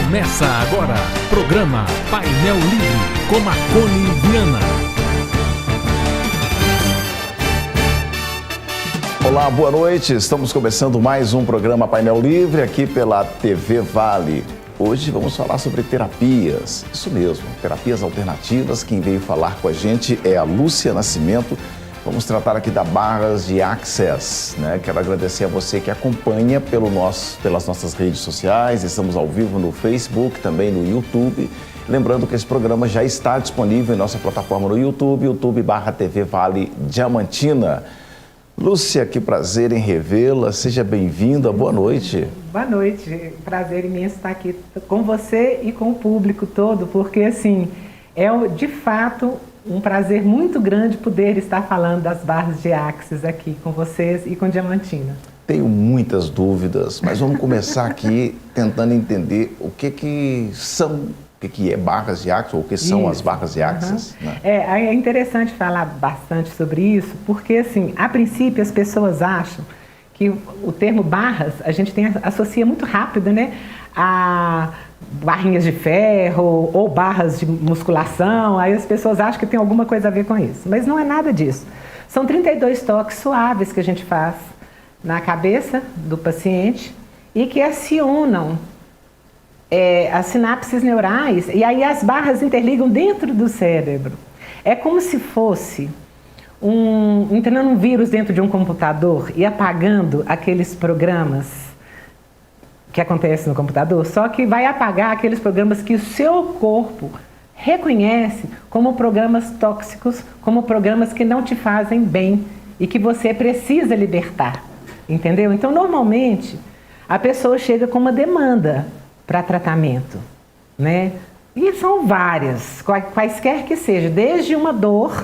Começa agora, programa Painel Livre, com Marconi Viana. Olá, boa noite. Estamos começando mais um programa Painel Livre aqui pela TV Vale. Hoje vamos falar sobre terapias, isso mesmo, terapias alternativas. Quem veio falar com a gente é a Lúcia Nascimento. Vamos tratar aqui da Barras de Access, né? Quero agradecer a você que acompanha pelas nossas redes sociais. Estamos ao vivo no Facebook, também no YouTube. Lembrando que esse programa já está disponível em nossa plataforma no YouTube, YouTube/TV Vale Diamantina. Lúcia, que prazer em revê-la. Seja bem-vinda. Boa noite. Boa noite. Prazer imenso estar aqui com você e com o público todo, porque, assim, é de fato um prazer muito grande poder estar falando das Barras de Access aqui com vocês e com Diamantina. Tenho muitas dúvidas, mas vamos começar aqui tentando entender o que são, o que é Barras de Access, ou o que são as Barras de Access. Né? É interessante falar bastante sobre isso, porque, assim, a princípio as pessoas acham que o termo barras, a gente associa muito rápido, né, a barrinhas de ferro ou barras de musculação. Aí as pessoas acham que tem alguma coisa a ver com isso, mas não é nada disso. São 32 toques suaves que a gente faz na cabeça do paciente e que acionam as sinapses neurais, e aí as barras interligam dentro do cérebro. É como se fosse entrando um vírus dentro de um computador e apagando aqueles programas que acontecem no computador, só que vai apagar aqueles programas que o seu corpo reconhece como programas tóxicos, como programas que não te fazem bem e que você precisa libertar, entendeu? Então, normalmente, a pessoa chega com uma demanda para tratamento, né? E são várias, quaisquer que seja, desde uma dor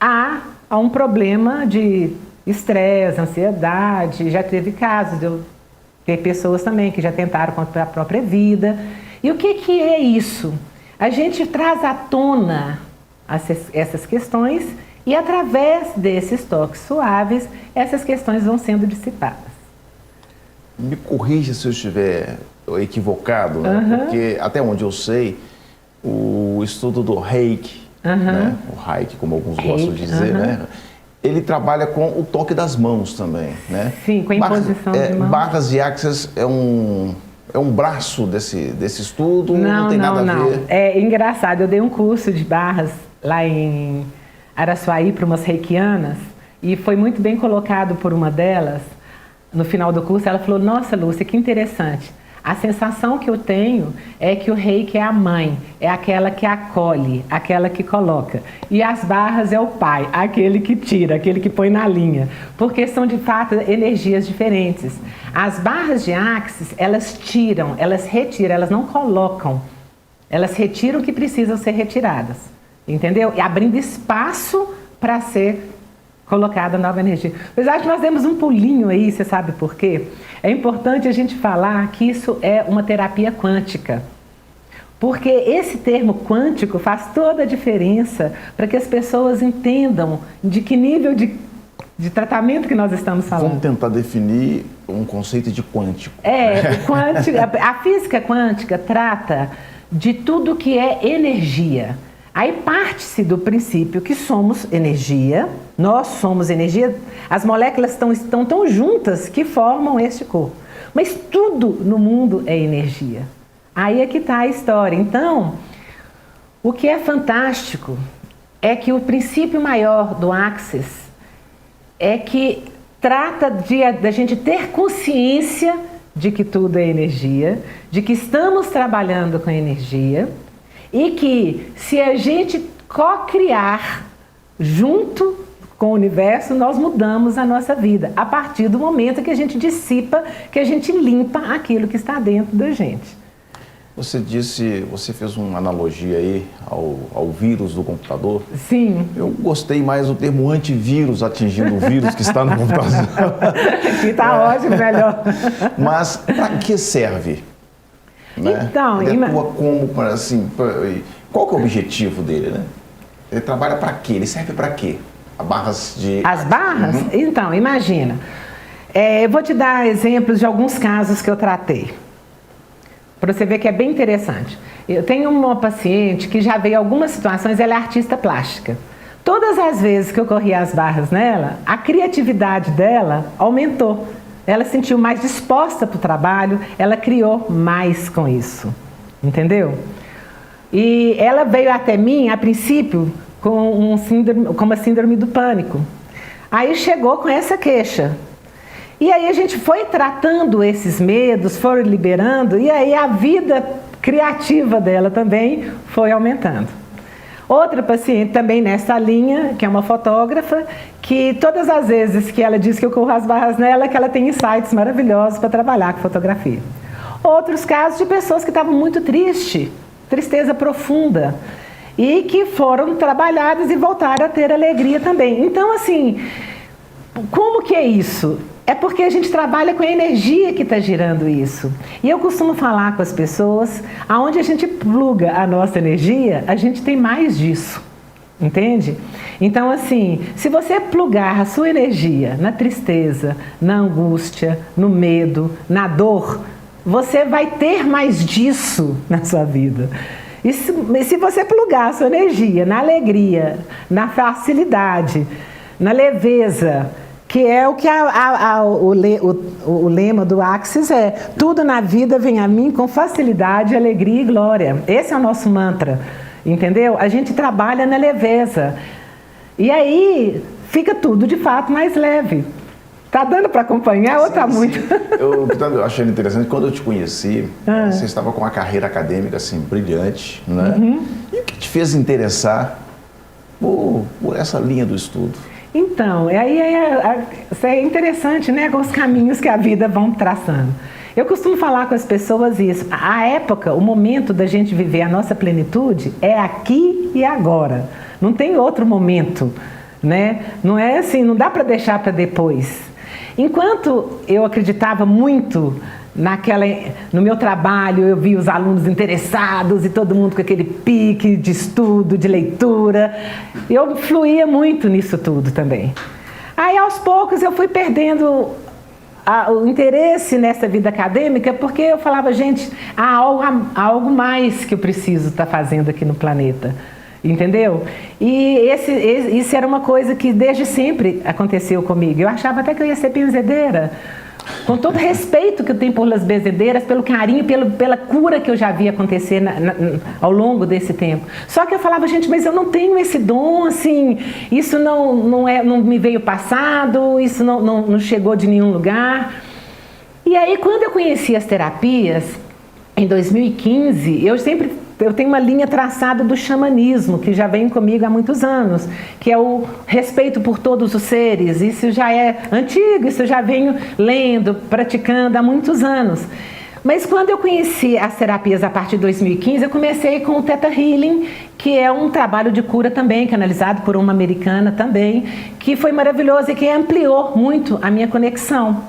a um problema de estresse, ansiedade. Já teve casos de eu ter pessoas também que já tentaram contra a própria vida. E o que é isso? A gente traz à tona essas questões e, através desses toques suaves, essas questões vão sendo dissipadas. Me corrija se eu estiver equivocado, né? Porque, até onde eu sei, o estudo do Reiki, né? O Reiki, como alguns gostam de dizer, né? Ele trabalha com o toque das mãos também, né? Sim, com a imposição de mãos. Barras de Access é um braço desse estudo? Não tem nada a ver? É engraçado, eu dei um curso de barras lá em Araçuaí para umas reikianas e foi muito bem colocado por uma delas. No final do curso, ela falou: nossa, Lúcia, que interessante. A sensação que eu tenho é que o reiki é a mãe, é aquela que acolhe, aquela que coloca. E as barras é o pai, aquele que tira, aquele que põe na linha. Porque são, de fato, energias diferentes. As barras de Access, elas tiram, elas retiram, elas não colocam. Elas retiram o que precisam ser retiradas. Entendeu? E abrindo espaço para ser colocada nova energia. Apesar de nós demos um pulinho aí, você sabe por quê? É importante a gente falar que isso é uma terapia quântica. Porque esse termo quântico faz toda a diferença para que as pessoas entendam de que nível de tratamento que nós estamos falando. Vamos tentar definir um conceito de quântico. A física quântica trata de tudo que é energia. Aí parte-se do princípio que somos energia, nós somos energia, as moléculas estão tão juntas que formam este corpo. Mas tudo no mundo é energia. Aí é que está a história. Então, o que é fantástico é que o princípio maior do Access é que trata da gente ter consciência de que tudo é energia, de que estamos trabalhando com energia, e que, se a gente co-criar junto com o universo, nós mudamos a nossa vida. A partir do momento que a gente dissipa, que a gente limpa aquilo que está dentro da gente. Você fez uma analogia aí ao vírus do computador. Sim. Eu gostei mais do termo antivírus atingindo o vírus que está no computador. Que está ótimo, melhor. Mas para que serve? Né? Então, ele atua como, qual que é o objetivo dele, né? Ele trabalha para quê? Ele serve para quê? As barras? Então, imagina. Eu vou te dar exemplos de alguns casos que eu tratei. para você ver que é bem interessante. Eu tenho uma paciente que já veio algumas situações, ela é artista plástica. Todas as vezes que eu corria as barras nela, a criatividade dela aumentou. Ela se sentiu mais disposta para o trabalho, ela criou mais com isso, entendeu? E ela veio até mim, a princípio, com uma síndrome do pânico. Aí chegou com essa queixa. E aí a gente foi tratando esses medos, foi liberando, e aí a vida criativa dela também foi aumentando. Outra paciente também nessa linha, que é uma fotógrafa, que todas as vezes que ela diz que eu corro as barras nela, que ela tem insights maravilhosos para trabalhar com fotografia. Outros casos de pessoas que estavam muito tristes, tristeza profunda, e que foram trabalhadas e voltaram a ter alegria também. Então, assim, como que é isso? É porque a gente trabalha com a energia que está girando isso. E eu costumo falar com as pessoas, aonde a gente pluga a nossa energia, a gente tem mais disso, entende? Então, assim, se você plugar a sua energia na tristeza, na angústia, no medo, na dor, você vai ter mais disso na sua vida. E se você plugar a sua energia na alegria, na facilidade, na leveza, que é o que o lema do Axis é: tudo na vida vem a mim com facilidade, alegria e glória. Esse é o nosso mantra, entendeu? A gente trabalha na leveza. E aí fica tudo de fato mais leve. Tá dando para acompanhar ou tá muito? Eu achei interessante, quando eu te conheci, você estava com uma carreira acadêmica assim, brilhante, né? E o que te fez interessar por essa linha do estudo? Então, aí isso é interessante, né? Com os caminhos que a vida vão traçando. Eu costumo falar com as pessoas isso. A época, o momento da gente viver a nossa plenitude é aqui e agora. Não tem outro momento, né? Não é assim, não dá para deixar para depois. Enquanto eu acreditava muito no meu trabalho, eu vi os alunos interessados e todo mundo com aquele pique de estudo, de leitura. Eu fluía muito nisso tudo também. Aí, aos poucos, eu fui perdendo o interesse nessa vida acadêmica, porque eu falava, gente, há algo mais que eu preciso estar fazendo aqui no planeta. Entendeu? E isso era uma coisa que desde sempre aconteceu comigo. Eu achava até que eu ia ser benzedeira. Com todo respeito que eu tenho por as benzedeiras, pelo carinho, pela cura que eu já vi acontecer ao longo desse tempo. Só que eu falava, gente, mas eu não tenho esse dom, assim, isso não me veio passado, isso não chegou de nenhum lugar. E aí, quando eu conheci as terapias, em 2015, eu tenho uma linha traçada do xamanismo, que já vem comigo há muitos anos, que é o respeito por todos os seres. Isso já é antigo, isso eu já venho lendo, praticando há muitos anos. Mas quando eu conheci as terapias a partir de 2015, eu comecei com o Theta Healing, que é um trabalho de cura também, canalizado por uma americana também, que foi maravilhoso e que ampliou muito a minha conexão.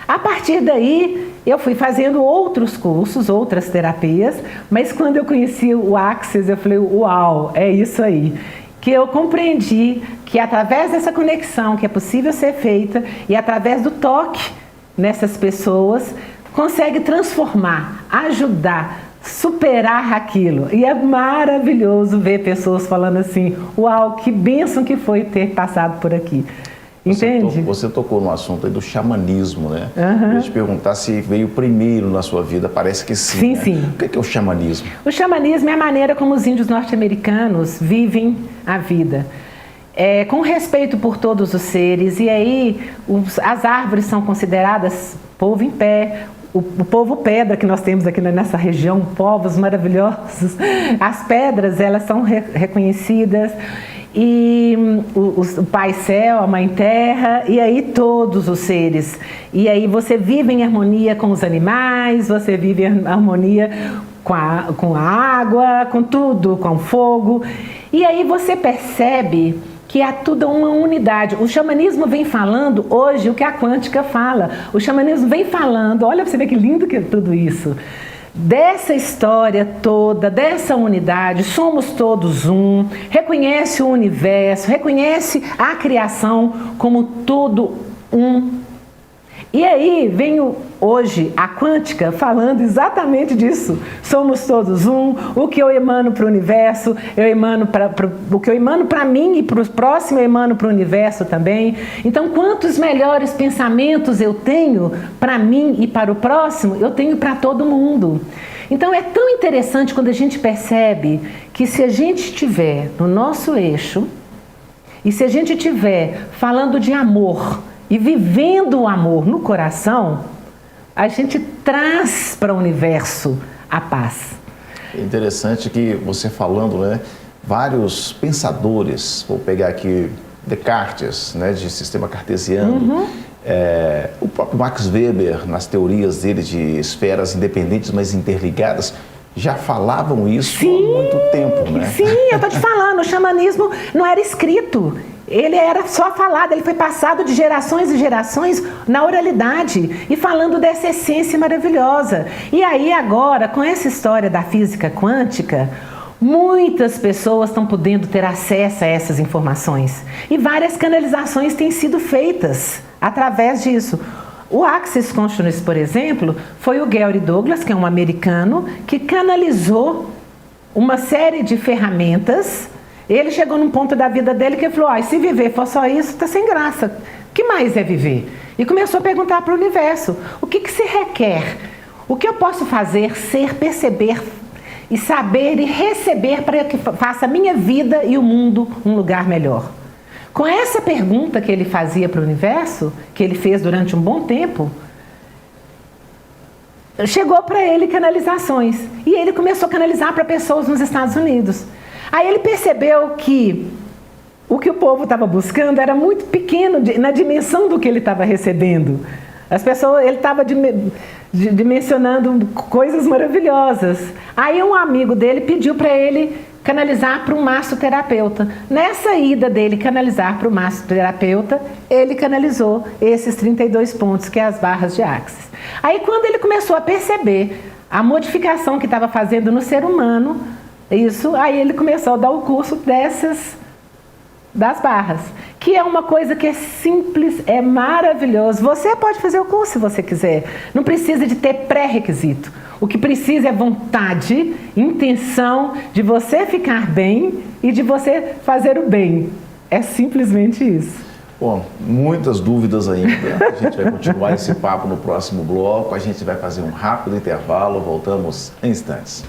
A partir daí, eu fui fazendo outros cursos, outras terapias, mas quando eu conheci o Axis, eu falei, uau, é isso aí. Que eu compreendi que através dessa conexão que é possível ser feita e através do toque nessas pessoas, consegue transformar, ajudar, superar aquilo. E é maravilhoso ver pessoas falando assim, uau, que bênção que foi ter passado por aqui. Entende? Você tocou no assunto aí do xamanismo, né? Eu ia te perguntar se veio primeiro na sua vida, parece que sim. Sim, né? sim. O que é o xamanismo? O xamanismo é a maneira como os índios norte-americanos vivem a vida. Com respeito por todos os seres, e aí as árvores são consideradas povo em pé, o povo pedra que nós temos aqui nessa região, povos maravilhosos. As pedras, elas são reconhecidas. E o Pai Céu, a Mãe Terra, e aí todos os seres. E aí você vive em harmonia com os animais, você vive em harmonia com a água, com tudo, com o fogo. E aí você percebe que há tudo uma unidade. O xamanismo vem falando hoje o que a quântica fala. O xamanismo vem falando, olha para você ver que lindo que é tudo isso. Dessa história toda, dessa unidade, somos todos um, reconhece o universo, reconhece a criação como tudo um. E aí vem hoje a quântica falando exatamente disso. Somos todos um, o que eu emano para o universo, o que eu emano para mim e para o próximo eu emano para o universo também. Então, quantos melhores pensamentos eu tenho para mim e para o próximo, eu tenho para todo mundo. Então é tão interessante quando a gente percebe que se a gente estiver no nosso eixo e se a gente estiver falando de amor e vivendo o amor no coração, a gente traz para o universo a paz. É interessante que você falando, né, vários pensadores, vou pegar aqui Descartes, né, de sistema cartesiano, o próprio Max Weber, nas teorias dele de esferas independentes, mas interligadas, já falavam isso há muito tempo, né? Sim, eu estou te falando, o xamanismo não era escrito. Ele era só falado, ele foi passado de gerações e gerações na oralidade e falando dessa essência maravilhosa. E aí agora, com essa história da física quântica, muitas pessoas estão podendo ter acesso a essas informações. E várias canalizações têm sido feitas através disso. O Access Consciousness, por exemplo, foi o Gary Douglas, que é um americano, que canalizou uma série de ferramentas. Ele chegou num ponto da vida dele que ele falou, se viver for só isso, está sem graça. O que mais é viver? E começou a perguntar para o universo, o que se requer? O que eu posso fazer, ser, perceber e saber e receber para que faça a minha vida e o mundo um lugar melhor? Com essa pergunta que ele fazia para o universo, que ele fez durante um bom tempo, chegou para ele canalizações. E ele começou a canalizar para pessoas nos Estados Unidos. Aí ele percebeu que o que o povo estava buscando era muito pequeno na dimensão do que ele estava recebendo. As pessoas, ele estava dimensionando coisas maravilhosas. Aí um amigo dele pediu para ele canalizar para um massoterapeuta. Nessa ida dele canalizar para o massoterapeuta, ele canalizou esses 32 pontos, que é as barras de Access. Aí quando ele começou a perceber a modificação que estava fazendo no ser humano, aí ele começou a dar o curso das barras, que é uma coisa que é simples, é maravilhoso. Você pode fazer o curso se você quiser, não precisa de ter pré-requisito. O que precisa é vontade, intenção de você ficar bem e de você fazer o bem. É simplesmente isso. Bom, muitas dúvidas ainda. A gente vai continuar esse papo no próximo bloco. A gente vai fazer um rápido intervalo. Voltamos em instantes.